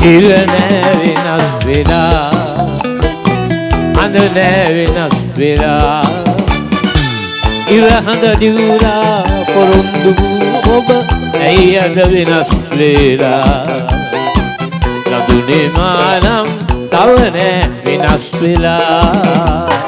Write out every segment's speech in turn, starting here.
ඉර නෑ වෙනස් වෙලා අඳ නෑ වෙනස් වෙලා ඉර හඳ දිවුලා පොරොන්දු ඔබ ඇයි අද වෙනස් වෙලා ලැබුණේ මානම් තව නෑ වෙනස් වෙලා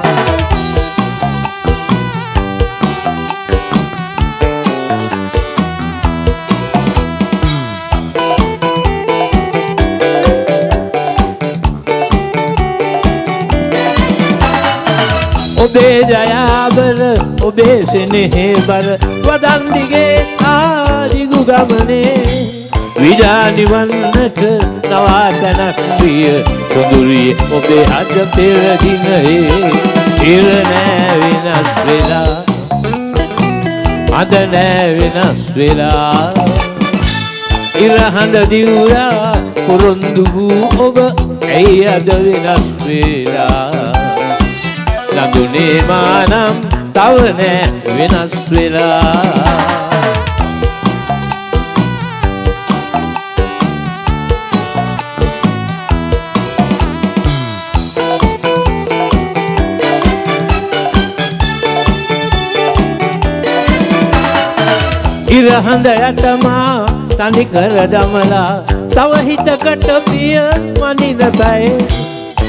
ඔබේ ජයාබර ඔබේ සෙනෙහේ බර වදන් දිගේ ආදිගු ගමනේ විඩා නිවන්නට නවාතනක් විය සොඳුරියේ ඔබේ අද පෙර දිනයේ ඉර නෑ වෙනස් වෙලා අද නෑ වෙනස් වෙලා ඉර හඳ දිවුරා පොරොන්දු වූ ඔබ ඇයි අද වෙනස් වෙලා ලැබුණේ මානම් තව නෑ වෙනස් වෙලා ඉර හඳ යටමා තනි කර දමලා තව හිතකට පිය මනිනතයි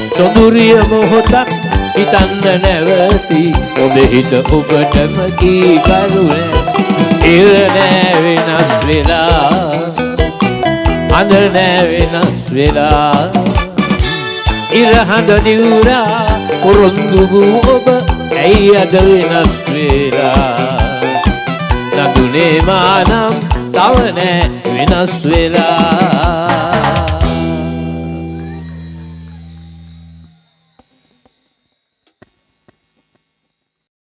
සොඳුරිය මොහොතක් හිතන්න නැවති ඔබේ හිත ඔබටම කී කරුවේ ඉර නෑ වෙනස් වෙලා අඳ නෑ වෙනස් වෙලා ඉර හඳ දිවුරා පොරොන්දු වූ ඔබ ඇයි අද වෙනස් වෙලා ලැබුණේ මානම් තව නෑ වෙනස් වෙලා